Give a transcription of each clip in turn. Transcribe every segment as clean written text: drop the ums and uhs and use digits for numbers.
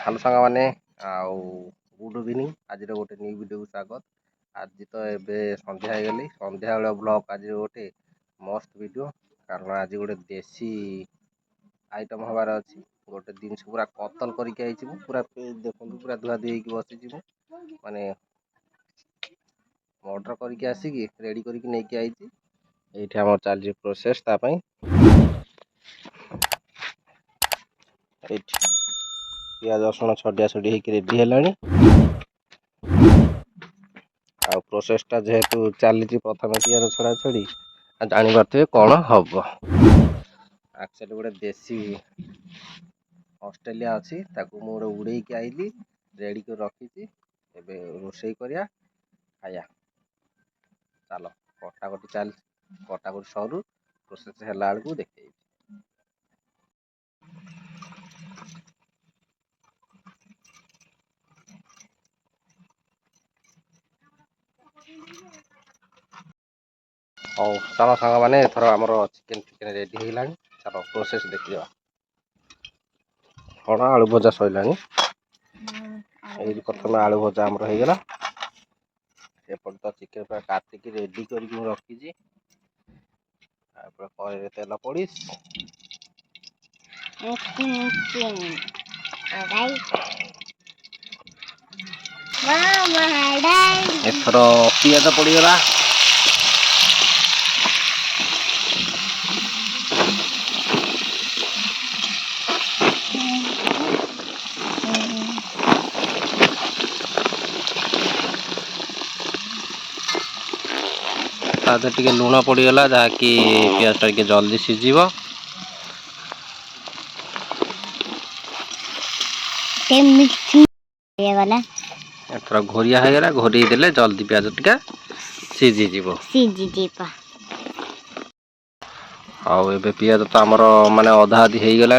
Hello सांग मैंने good evening आज गोटे न्यू वीडियो को स्वागत। आज तो एबे संध्या हो गली संध्या बेले ब्लॉग आज गोटे मस्त वीडियो कारण आज गोटे देसी आइटम हबार अच्छी गोटे जिन पूरा कतल करके आई पूरा देखो पूरा धुआ धुई बसी माने ऑर्डर करके आसिकी रेडी करके नहीं आई ये आम चली प्रोसेस पियाज रसुण छड़िया छड़ी होकर रेडी है। आ प्रोसेसटा जेहेतु चली प्रथम पियाज छड़ा छड़ी जानी पारे कौन हम एक्चुअली गोटे देसी ऑस्ट्रेलिया अच्छी मुझे उड़े के आइली रेडी कर रखी रोषे करिया खाया चलो कटाकटी चल कटाकटी सरू प्रोसेस है बेलू देखे और चलो सांग मैंने एथर आमर चिकेन चिकेन रेडी होगा चलो प्रोसेस देखा कौन आलू भजा सरला प्रथम आलू भजा आमर होगला एपट तो चिकेन पूरा काटिकी रेडी कर रखी कड़े तेल पड़ी एथर पियाज पड़गला टे लुण पड़गला जहाँकि पियाज टे जल्दी सीझ एथर घोरिया होगा घोरी देले जल्दी पियाज टिका सीझीज आबे पियाज तो आमर माने अधा अधि हो गला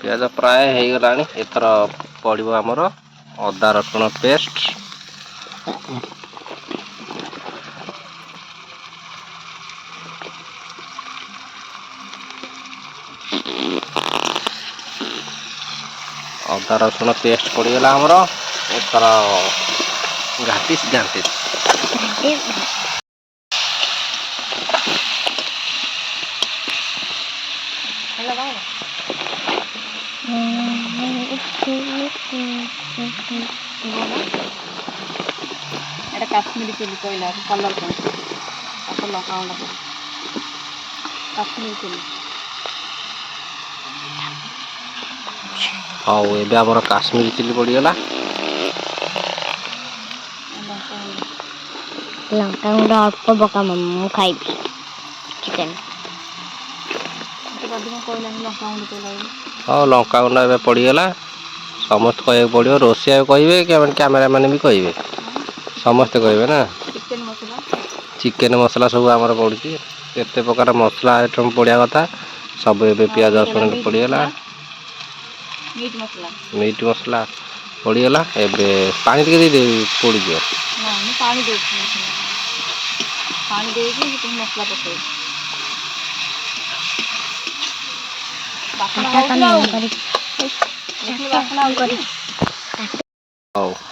पियाज प्राय हो गला एथर पड़ो आमर अदा रसुण पेस्ट अदा रसुण पेस्ट पड़गला आमर एथर घाटिस घाटिस काश्मीरी चिली कहला कलर काश्मीरी चिली हाँ ये आमर काश्मीरी चिली पड़गला लंका गुंड अल्प पका मु खाई चिकन हाँ लंका गुंड ए पड़गला समस्त कह पड़ो रोषिया कहे कैमेरा मैंने भी कहे समस्ते कहे ना चिकेन मसला सब आमर पड़ी केते प्रकार मसला आइटम पड़ा कथा सब ए पियाज रसुण पड़गला मीट मसला पड़गला एबे पानी टे दे पड़ी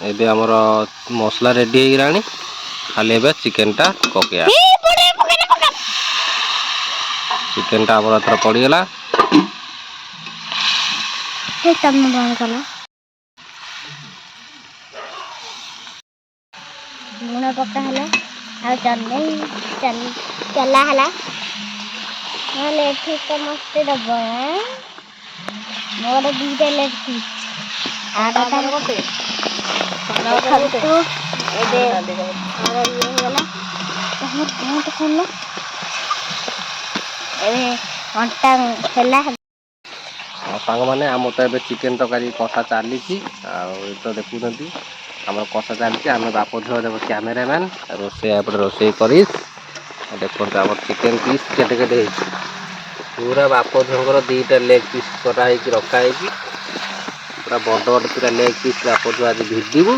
एबे आमर मसला रेडी हो गलानी खाली एबे चिकेन टा पकेया चिकेन टा आमर एथर पड़गला लुण पका चला है ठीक मस्त दब मोर दुईटा लेग पीस सांग मैंने आम तो ये चिकेन तरकारी कषा चली तो देखुं आम कषा चलती आम बाप झील देव कैमेरामैन रोषे रोषे कर देखो आम चिकेन पीस केटे केटे पूरा बाप झील दीटा लेग पीस कराई रखाई पूरा बड़ बड़ पूरा लेग पीस बाप झील आज भिड़ू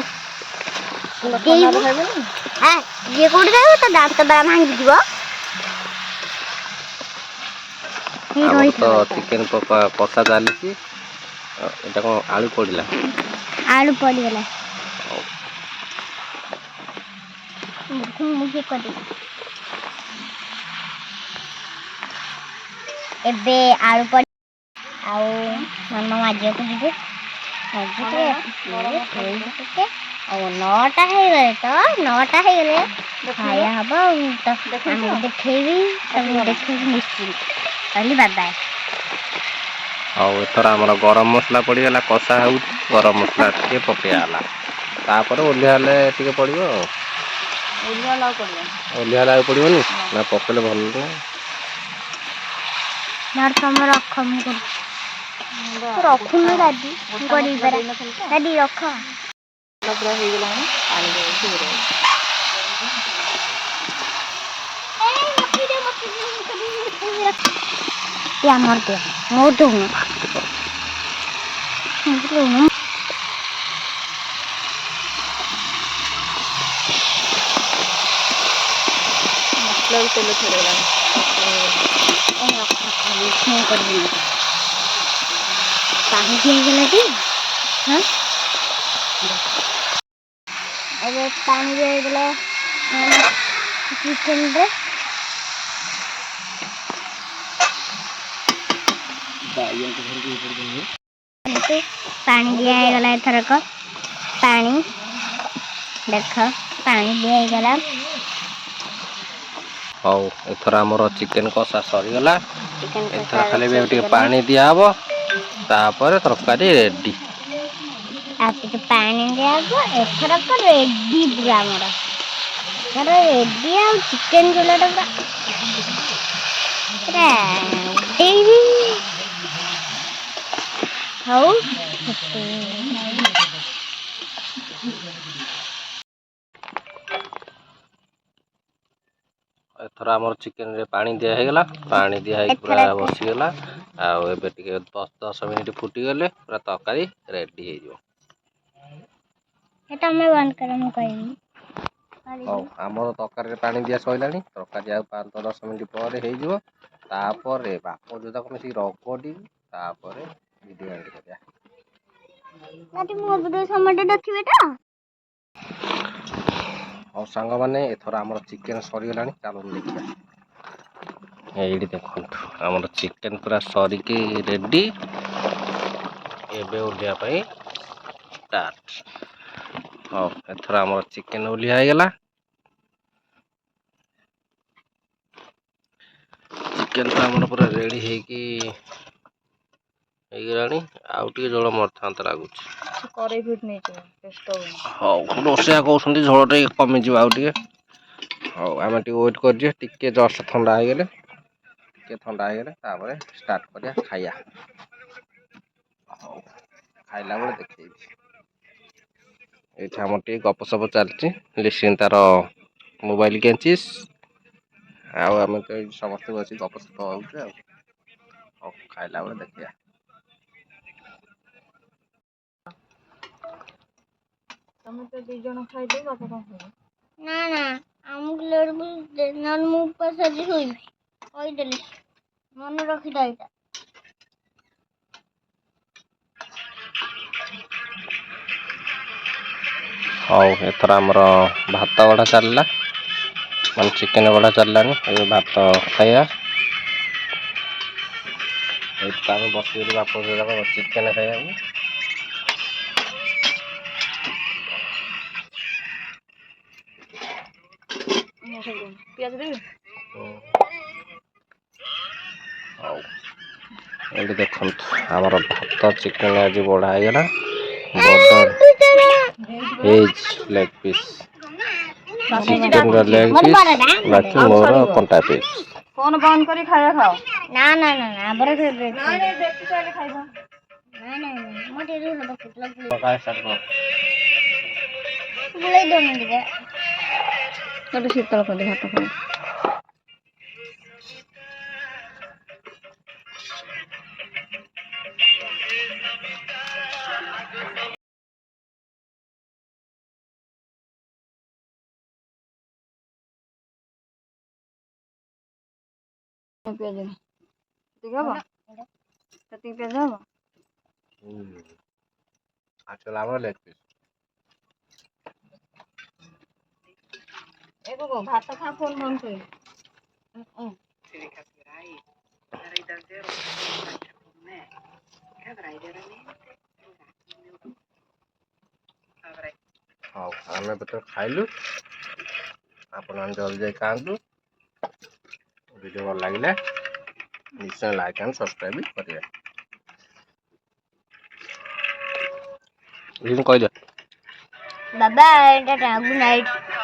दांत बड़ा भांगी तो चिकेन कषा चली এটা କ'ଣ ଆଳୁ ପଡ଼ିଲା? ଆଳୁ ପଡ଼ିଗଲା। ହଉ। ଏବେ ଆଳୁ ପଡ଼ି ଆଉ ମାମା ମାଜିବାକୁ ଯିବେ। ଟିକେ ଆଉ 9ଟା ହେଇଗଲେ ତ 9ଟା ହେଇଗଲେ ଖାଇବା ହବ। ଆଉ ତ ଆମକୁ ଦେଖେଇବି, ତମକୁ ଦେଖେଇବି ନିଶ୍ଚିନ୍ତ। କହିଲି ବାବାଏ। ଆଉ ଏଥର ଆମର ଗରମ ମସଲା ପଡ଼ିଗଲା, କଷା ହେଉଛି। ଗରମ ମସଲା ଟିକେ ପକେଇବା ହେଲା, ତାପରେ ଓହ୍ଲିଆ ହେଲେ ଟିକେ ପଡ଼ିବ ଆଉ। ଓହ୍ଲିଆ ଲାଉ ପଡ଼ିବ। ଓହ୍ଲିଆ ହେଲେ ଆଉ ପଡ଼ିବନି ନା? ପକେଇଲେ ଭଲ ନୁହେଁ। ତମେ ରଖ, ମୁଁ କରୁଛି। ରଖୁନ ଦାଦି, ମୁଁ କରିବି ପରା। ଦାଦି ରଖ। ପୁରା ହେଇଗଲାଣି, ପାଣି ଦେଉଛି। ଆମର ଦିଅ, ମୋ ଦଉନ। ମସଲା ବି ତେଲ ଛାଡ଼ିଗଲାଣି। ପାଣି ଦିଆଗଲା ଟି? ହଁ, ଏବେ ପାଣି ଦିଆଗଲା ଚିକେନରେ। ପାଣି ଦିଆ ହେଇଗଲା ଏଥରକ। ପାଣି ଦେଖ, ପାଣି ଦିଆ ହେଇଗଲା। ହଉ, ଏଥର ଆମର ଚିକେନ କଷା ସରିଗଲା। ଚିକେନ ଏଥର କଷା ଖାଲି ବି ଟିକେ ସିଝିଗଲା। ପାଣି ଦିଆହବ, ତାପରେ ତରକାରୀ ରେଡି। ଆଉ ଟିକେ ପାଣି ଦିଆହବ। ଏଥରକ ରେଡି ପୁରା ଆମର। ଏଥର ରେଡି। ଆଉ ଚିକେନ ଝୋଳଟା ପୁରା ଉଡେଇବି। ହଉ। ଏଥର ଆମର ଚିକେନରେ ପାଣି ଦିଆ ହେଇଗଲା। ପାଣି ଦିଆ ହେଇକି ପୁରା ବସିଗଲା। ଆଉ ଏବେ ଟିକେ 10 ମିନିଟ୍ ଫୁଟିଗଲେ ପୁରା ତରକାରୀ ରେଡି ହେଇଯିବ। ତମେ ବନ୍ଦ କର, ମୁଁ କହିବି। ହଉ, ଆମର ତରକାରୀରେ ପାଣି ଦିଆ ସରିଲାଣି। ତରକାରୀ ଆଉ 5-10 ମିନିଟ୍ ପରେ ହେଇଯିବ। ତାପରେ ବାପ ଯୋଉଟା ମିଶିକି ରଗଡି, ତାପରେ ଭିଡ଼ିଓ ଏଣ୍ଡ କରିବା। ସମସ୍ତେ ଦେଖିବେ ତ? ହଉ ସାଙ୍ଗମାନେ, ଏଥର ଆମର ଚିକେନ ସରିଗଲାଣି। ଚାଲନ୍ତୁ ଦେଖିବା। ଏଇଠି ଦେଖନ୍ତୁ, ଆମର ଚିକେନ ପୁରା ସରିକି ରେଡି। ଏବେ ଓହ୍ଲିବା ପାଇଁ ଷ୍ଟାର୍ଟ। ହଉ, ଏଥର ଆମର ଚିକେନ ଓହ୍ଲିଆ ହେଇଗଲା। ଚିକେନ ତ ଆମର ପୁରା ରେଡି ହେଇଗଲାଣି। ଆଉ ଟିକେ ଝୋଳ ମରିଥାନ୍ତା ଲାଗୁଛି। କରେଇ ଫିଟ ନେଇଯିବ, ବ୍ୟସ୍ତ ହୁଅନି। ହଉ, ରୋଷେଇଆ କହୁଛନ୍ତି ଝୋଳ ଟିକେ କମିଯିବ ଆଉ ଟିକେ। ହଉ, ଆମେ ଟିକେ ୱେଟ୍ କରିଯିବା। ଟିକେ ଜଷ୍ଟ ଥଣ୍ଡା ହେଇଗଲେ ତାପରେ ଷ୍ଟାର୍ଟ କରିବା ଖାଇବା। ହଉ, ଖାଇଲା ବେଳେ ଦେଖେଇବି। ଏଇଠି ଆମର ଟିକେ ଗପସପ ଚାଲିଛି। ଲିସିନ୍ ତାର ମୋବାଇଲ କେଞ୍ଚିସ୍। ଆଉ ଆମେ ତ ଏଇ ସମସ୍ତେ ବସିକି ଗପସପ ହଉଛୁ ଆଉ। ହଉ, ଖାଇଲା ବେଳେ ଦେଖିବା। ତମେ ତ 2 ଜଣ ଖାଇଦବ, ବାପା କଣ ଖାଇବେ? ନା, ଆମକୁ ନହେଲେ ମୁଁ ଉପାସ ଆଜି ଶୋଇବି। କହିଦେଲି, ମନେ ରଖିଥା ଏଇଟା। ହଉ, ଏଥର ଆମର ଭାତ ବଢ଼ା ଚାଲିଲା। ମାନେ ଚିକେନ ବଢ଼ା ଚାଲିଲାଣି। ଏବେ ଭାତ ଖାଇବା। ଏଇଠି ତ ଆମେ ବସିଗଲୁ ବାପ ଯାକ ଚିକେନ ଖାଇବାକୁ। ପିଆଜ ଦେବି? ହଉ, ଏଇଠି ଦେଖନ୍ତୁ, ଆମର ଭାତ ଚିକେନ ଆଜି ବଢ଼ା ହେଇଗଲା। ହେଇଛି ଲେଗ୍ ପିସ୍। ଚିକେନର ଲେଗ୍ ପିସ୍, ବାକି ମୋର କଣ୍ଟା ପିସ୍। ଫୋନ ବନ୍ଦ କରି ଖାଇବା ଖାଅ। ନା, ଆମର ନାଇଁ ଦେଖି ଚାହିଁଲେ ଖାଇବ। ବୁଲେଇ ଦଉନ ଟିକେ। ଗୋଟେ ଶୀତଳ କରିଦେ, ଭାତ ଖାଇବ। ପିଆଜ ସେତିକି ହବ? ସେତିକି ପିଆଜ ହବ? আসলে আমার লেগ পিস ଏ ଗୋ ଭାତ ଖା ଫୋନ୍ ବନ୍ଦ କରି ହଉ ଆମେ ଏବେ ତ ଖାଇଲୁ ଆପଣମାନେ ଜଲ୍ଦି ଯାଇ ଖାଆନ୍ତୁ ଭିଡ଼ିଓ ଭଲ ଲାଗିଲେ ନିଶ୍ଚୟ ଲାଇକ୍ ଆଣ୍ଡ ସବସ୍କ୍ରାଇବ୍ କରିବେ କହିଦିଅ ବାବା, ଗୁଡ୍ ନାଇଟ୍।